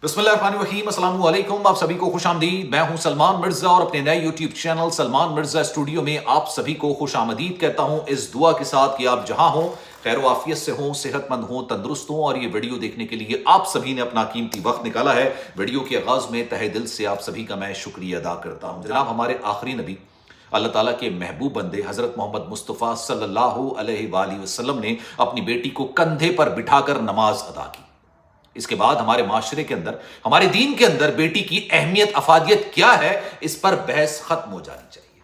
बिस्मिल्लाहिर्रहमानिर्रहीम, अस्सलाम वालेकुम। आप सभी को खुश आमदीद। मैं हूं सलमान मिर्जा और अपने नए YouTube channel Salman Mirza studio में आप सभी को खुश आमदीद कहता हूं, इस दुआ के साथ कि आप जहां हो खैर वाफियत से हो, सेहतमंद हो, तंदुरुस्त हो। और ये वीडियो देखने के लिए आप सभी ने अपना कीमती वक्त निकाला है। वीडियो के आगाज में तहे दिल से आप सभी का मैं शुक्रिया अदा करता हूं। जनाब, हमारे आखिरी नबी अल्लाह ताला के महबूब बंदे हजरत मोहम्मद मुस्तफ़ा सल्लल्लाहु अलैहि वसल्लम ने अपनी बेटी को कंधे पर बिठाकर नमाज अदा की। इसके बाद हमारे माशरे के अंदर, हमारे दीन के अंदर बेटी की अहमियत, अफादियत क्या है, इस पर बहस खत्म हो जानी चाहिए।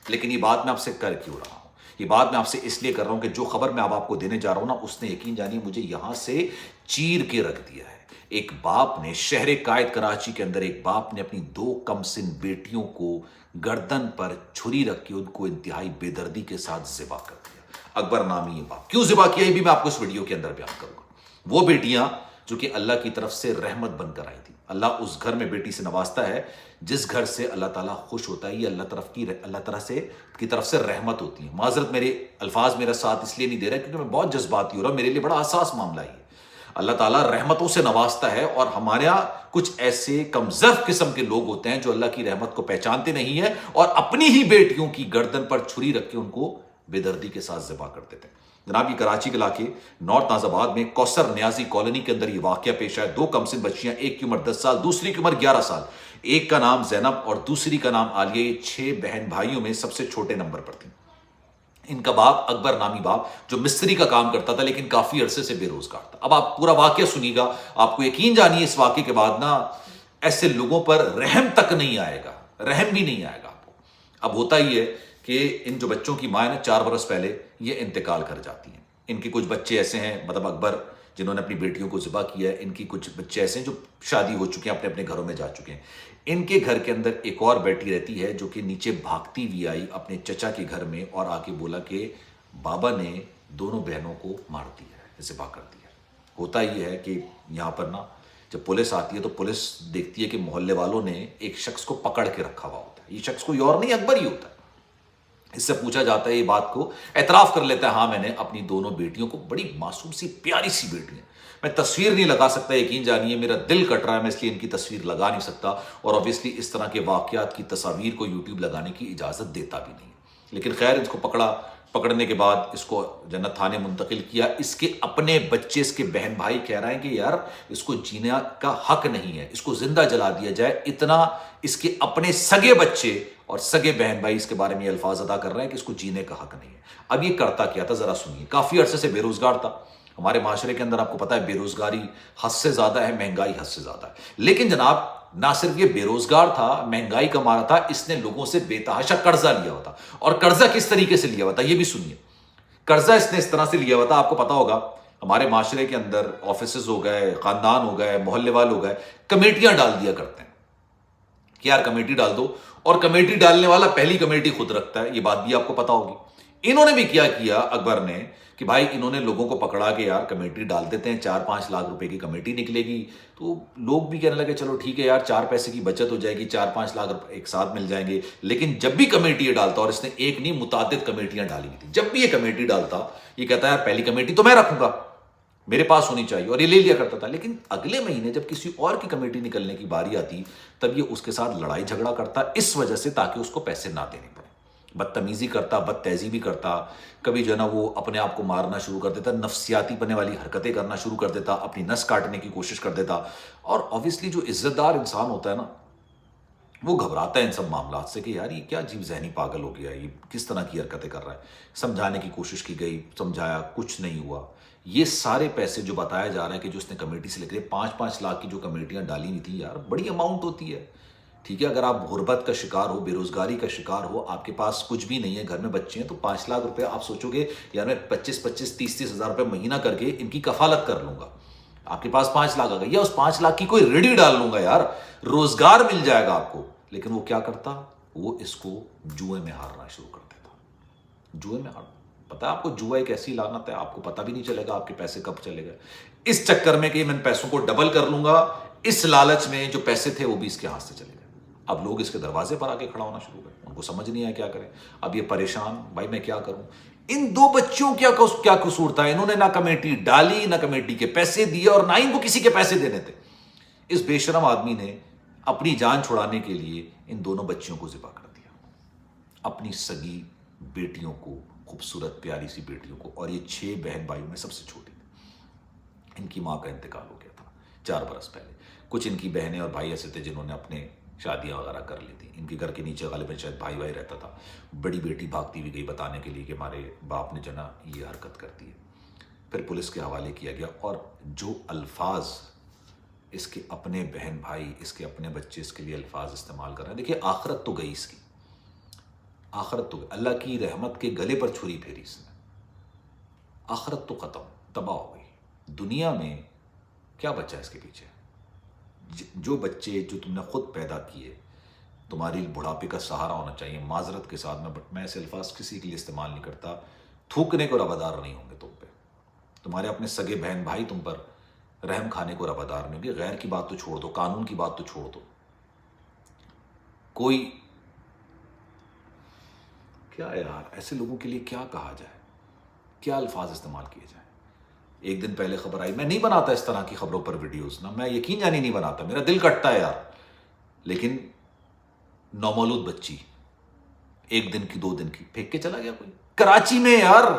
लेकिन ये बात मैं आपसे कर क्यों रहा हूं? ये बात मैं आपसे इसलिए कर रहा हूं कि जो खबर मैं अब आपको देने जा रहा हूं ना, उसने यकीन जानिए मुझे यहां से चीर के रख दिया है। एक बाप ने शहर कायद कराची के अंदर, एक बाप ने अपनी दो कमसिन बेटियों को गर्दन पर छुरी रख के उनको इंतहाई बेदर्दी के साथ ज़िबा कर दिया। अकबर नामी ये बाप क्यों ज़िबा किया, ये भी मैं आपको इस वीडियो के अंदर बयान करूंगा। वो बेटियां जो कि अल्लाह की तरफ से रहमत बनकर आई थी। अल्लाह उस घर में बेटी से नवाजता है जिस घर से अल्लाह ताला खुश होता है। ये अल्लाह ताला से की तरफ से रहमत होती है। माजरत, मेरे अल्फाज मेरा साथ इसलिए नहीं दे रहा क्योंकि मैं बहुत जज्बाती हो रहा हूं। मेरे लिए बड़ा हसास मामला है। अल्लाह ताला रहमतों से नवाजता है और हमारे यहाँ कुछ ऐसे कमजर्फ किस्म के लोग होते हैं जो अल्लाह की रहमत को पहचानते नहीं है और अपनी ही बेटियों की गर्दन पर छुरी रख के उनको बेदर्दी के साथ ज़िबा कर देते हैं। जनाब, ये कराची के इलाके नॉर्थ नाजाबाद में कौसर न्याजी कॉलोनी के अंदर ये वाकया पेश आया। दो कमसिन बच्चियां, एक की उम्र 10 साल, दूसरी की उम्र 11 साल। एक का नाम जैनब और दूसरी का नाम आलिया। ये 6 बहन भाइयों में सबसे छोटे नंबर पर थी। इनका बाप अकबर नामी बाप जो मिस्त्री का काम करता था लेकिन काफी अरसे से बेरोजगार था। अब आप पूरा वाकया सुनिएगा, आपको यकीन जानिए इस वाकये के बाद ना ऐसे लोगों पर रहम तक नहीं आएगा, रहम भी नहीं आएगा आपको। अब होता ही है कि इन जो बच्चों की माँ है ना, 4 बरस पहले ये इंतकाल कर जाती हैं। इनके कुछ बच्चे ऐसे हैं, मतलब अकबर जिन्होंने अपनी बेटियों को ज़िबा किया है, इनकी कुछ बच्चे ऐसे हैं जो शादी हो चुके हैं, अपने अपने घरों में जा चुके हैं। इनके घर के अंदर एक और बेटी रहती है जो कि नीचे भागती हुई आई अपने चचा के घर में और आके बोला कि बाबा ने दोनों बहनों को मार दिया है, ज़िबा कर दिया। होता ही है कि यहाँ पर ना जब पुलिस आती है तो पुलिस देखती है कि मोहल्ले वालों ने एक शख्स को पकड़ के रखा हुआ होता है। ये शख्स कोई और नहीं, अकबर ही होता है। इससे पूछा जाता है, ये बात को एतराफ़ कर लेता है, हाँ मैंने अपनी दोनों बेटियों को, बड़ी मासूम सी प्यारी सी बेटियां, मैं तस्वीर नहीं लगा सकता, यकीन जानिए मेरा दिल कट रहा है, मैं इसलिए इनकी तस्वीर लगा नहीं सकता और ऑब्वियसली इस तरह के वाक़यात की तस्वीर को यूट्यूब लगाने की इजाज़त देता भी नहीं। लेकिन खैर, इसको पकड़ने के बाद इसको जन्नत थाने मुंतकिल किया। इसके अपने बच्चे, इसके बहन भाई कह रहे हैं कि यार इसको जीने का हक नहीं है, इसको जिंदा जला दिया जाए। इतना इसके अपने सगे बच्चे और सगे बहन भाई इसके बारे में ये अल्फाज अदा कर रहे हैं कि इसको जीने का हक नहीं है। अब ये करता क्या था, जरा सुनिए। काफी अरसे से बेरोजगार था। हमारे माशरे के अंदर आपको पता है बेरोजगारी हद से ज्यादा है, महंगाई हद से ज्यादा है। लेकिन जनाब, ना सिर्फ ये बेरोजगार था, महंगाई कमा रहा था, इसने लोगों से बेतहाशा कर्जा लिया हुआ था। और कर्जा किस तरीके से लिया हुआ था ये भी सुनिए। कर्जा इसने इस तरह से लिया हुआ था, आपको पता होगा हमारे माशरे के अंदर ऑफिसेज हो गए, खानदान हो गए, मोहल्ले वाले हो गए, कमेटियां डाल दिया करते हैं कि यार कमेटी डाल दो, और कमेटी डालने वाला पहली कमेटी खुद रखता है। ये बात भी आपको पता होगी। इन्होंने भी क्या किया अकबर ने कि भाई इन्होंने लोगों को पकड़ा के यार कमेटी डाल देते हैं, 4-5 लाख रुपए की कमेटी निकलेगी। तो लोग भी कहने लगे चलो ठीक है यार, 4 पैसे की बचत हो जाएगी, 4-5 लाख रुपए एक साथ मिल जाएंगे। लेकिन जब भी कमेटी ये डालता, और इसने एक नहीं मुतादिद कमेटियां डाली हुई थी, जब भी ये कमेटी डालता ये कहता है यार पहली कमेटी तो मैं रखूंगा, मेरे पास होनी चाहिए, और ये ले लिया करता था। लेकिन अगले महीने जब किसी और की कमेटी निकलने की बारी आती तब ये उसके साथ लड़ाई झगड़ा करता, इस वजह से ताकि उसको पैसे ना देने पड़े। बदतमीजी करता, बदतहजीबी करता, कभी जो है ना वो अपने आप को मारना शुरू कर देता, नफ्सियाती बनने वाली हरकतें करना शुरू कर देता, अपनी नस काटने की कोशिश कर देता। और ऑब्वियसली जो इज्जतदार इंसान होता है ना, वो घबराता है इन सब मामलों से कि यार ये क्या अजीब जहनी पागल हो गया, ये किस तरह की हरकतें कर रहा है। समझाने की कोशिश की गई, समझाया, कुछ नहीं हुआ। ये सारे पैसे जो बताया जा रहा है कि जो उसने कमेटी से लेकर 5-5 लाख की जो कमेटियां डाली हुई थी, यार बड़ी अमाउंट होती है। ठीक है, अगर आप गुर्बत का शिकार हो, बेरोजगारी का शिकार हो, आपके पास कुछ भी नहीं है, घर में बच्चे हैं, तो 5 लाख रुपए आप सोचोगे यार मैं 25-25, 30-30 हजार रुपए महीना करके इनकी कफालत कर लूंगा। आपके पास 5 लाख आ गए, या उस 5 लाख की कोई रेडी डाल लूंगा यार, रोजगार मिल जाएगा आपको। लेकिन वो क्या करता, वो इसको जुए में हारना शुरू कर देता। जुए में हार, पता है आपको जुआ एक ऐसी लानत है, आपको पता भी नहीं चलेगा आपके पैसे कब चले गए। इस चक्कर में कि मैं पैसों को डबल कर लूंगा, इस लालच में जो पैसे थे वो भी इसके हाथ से चले गए। अब लोग इसके दरवाजे पर आके खड़ा होना शुरू करें, उनको समझ नहीं आया क्या करें। अब ये परेशान, भाई मैं क्या करूं। इन 2 बच्चियों क्या कसूर था, इन्होंने ना कमेटी डाली, ना कमेटी के पैसे दिए, और ना इनको किसी के पैसे देने थे। اس بے شرم آدمی نے اپنی جان چھڑانے کے لیے ان دونوں بچیوں کو ذبح کر دیا، اپنی سگی بیٹیوں کو، خوبصورت پیاری سی بیٹیوں کو، اور یہ 6 بہن بھائیوں میں سب سے چھوٹی تھی۔ ان کی ماں کا انتقال ہو گیا تھا 4 برس پہلے۔ کچھ ان کی بہنیں اور بھائی ایسے تھے جنہوں نے اپنے شادیاں وغیرہ کر لی تھی۔ ان کے گھر کے نیچے غالباً شاید بھائی رہتا تھا۔ بڑی بیٹی بھاگتی ہوئی گئی بتانے کے لیے کہ ہمارے باپ نے جنا یہ حرکت کر دی ہے۔ پھر پولیس کے حوالے کیا گیا، اور جو الفاظ اس کے اپنے بہن بھائی، اس کے اپنے بچے اس کے لیے الفاظ استعمال کر رہے ہیں، دیکھیے آخرت تو گئی اس کی، آخرت تو گئی۔ اللہ کی رحمت کے گلے پر چھری پھیری اس نے، آخرت تو ختم، تباہ ہو گئی۔ دنیا میں کیا بچا اس کے پیچھے؟ جو بچے جو تم نے خود پیدا کیے، تمہاری بڑھاپے کا سہارا ہونا چاہیے۔ معذرت کے ساتھ میں ایسے الفاظ کسی کے لیے استعمال نہیں کرتا، تھوکنے کو ربادار نہیں ہوں گے تم پہ، تمہارے اپنے سگے بہن بھائی تم پر رحم کھانے کو ربادار نہیں ہوں گے۔ غیر کی بات تو چھوڑ دو، قانون کی بات تو چھوڑ دو، کوئی کیا یار، ایسے لوگوں کے لیے کیا کہا جائے، کیا الفاظ استعمال کیے جائیں۔ ایک دن پہلے خبر آئی، میں نہیں بناتا اس طرح کی خبروں پر ویڈیوز، نا میں یقین جانی نہیں بناتا، میرا دل کٹتا ہے یار، لیکن نومولود بچی 1 دن کی 2 دن کی پھینک کے چلا گیا کوئی کراچی میں یار۔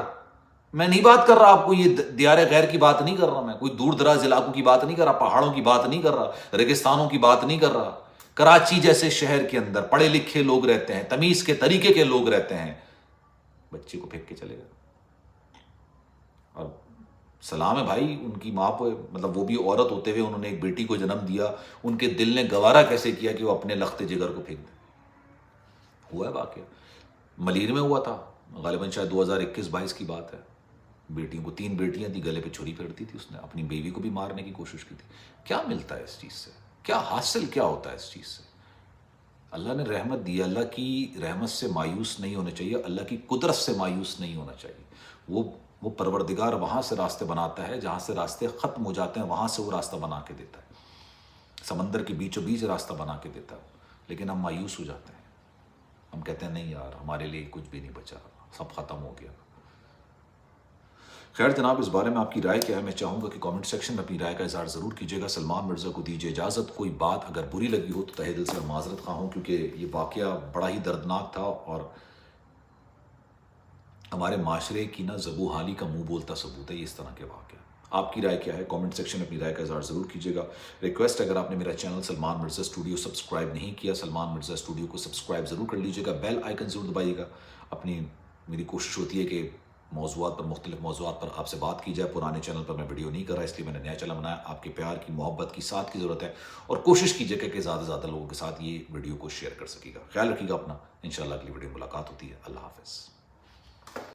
میں نہیں بات کر رہا آپ کو، یہ دیار غیر کی بات نہیں کر رہا، میں کوئی دور دراز علاقوں کی بات نہیں کر رہا، پہاڑوں کی بات نہیں کر رہا، ریگستانوں کی بات نہیں کر رہا۔ کراچی جیسے شہر کے اندر پڑھے لکھے لوگ رہتے ہیں، تمیز کے طریقے کے لوگ رہتے ہیں، بچے کو پھینک کے چلے گئے۔ اور سلام ہے بھائی ان کی ماں پہ، مطلب وہ بھی عورت ہوتے ہوئے انہوں نے ایک بیٹی کو جنم دیا، ان کے دل نے گوارا کیسے کیا کہ وہ اپنے لخت جگر کو پھینک دیں۔ ہوا ہے واقعہ، ملیر میں ہوا تھا، غالباً شاید 2021-22 کی بات ہے۔ بیٹیوں کو 3 بیٹیاں تھی، گلے پہ چھری پھیرتی تھی اس نے، اپنی بیوی کو بھی مارنے کی کوشش کی تھی۔ کیا ملتا ہے اس چیز سے؟ کیا حاصل کیا ہوتا ہے اس چیز سے؟ اللہ نے رحمت دی، اللہ کی رحمت سے مایوس نہیں ہونا چاہیے، اللہ کی قدرت سے مایوس نہیں ہونا چاہیے۔ وہ پروردگار وہاں سے راستے بناتا ہے جہاں سے راستے ختم ہو جاتے ہیں، وہاں سے وہ راستہ بنا کے دیتا ہے، سمندر کے بیچوں بیچ راستہ بنا کے دیتا ہے، لیکن ہم مایوس ہو جاتے ہیں، ہم کہتے ہیں نہیں یار ہمارے لیے کچھ بھی نہیں بچا، سب ختم ہو گیا۔ خیر جناب، اس بارے میں آپ کی رائے کیا ہے؟ میں چاہوں گا کہ کامنٹ سیکشن میں اپنی رائے کا اظہار ضرور کیجیے گا۔ سلمان مرزا کو دیجیے اجازت۔ کوئی بات اگر بری لگی ہو تو تہہ دل سے معذرت خواہ ہوں، کیونکہ یہ واقعہ بڑا ہی دردناک تھا اور ہمارے معاشرے کی زبوں حالی کا منہ بولتا ثبوت ہے یہ اس طرح کے واقعہ۔ آپ کی رائے کیا ہے؟ کامنٹ سیکشن میں اپنی رائے کا اظہار ضرور کیجیے گا۔ ریکویسٹ، اگر آپ نے میرا channel Salman Mirza studio subscribe نہیں کیا، سلمان مرزا اسٹوڈیو کو سبسکرائب ضرور کر لیجیے گا، بیل آئیکن ضرور دبائیے گا۔ میری کوشش ہوتی ہے کہ مختلف موضوعات پر آپ سے بات کی جائے۔ پرانے چینل پر میں ویڈیو نہیں کر رہا، اس لیے میں نے نیا چینل بنایا۔ آپ کے پیار کی، محبت کی، ساتھ کی ضرورت ہے، اور کوشش کیجیے کہ زیادہ سے زیادہ لوگوں کے ساتھ یہ ویڈیو کو شیئر کر سکے گا۔ خیال رکھیے گا اپنا، انشاءاللہ اگلی ویڈیو ملاقات ہوتی ہے۔ اللہ حافظ۔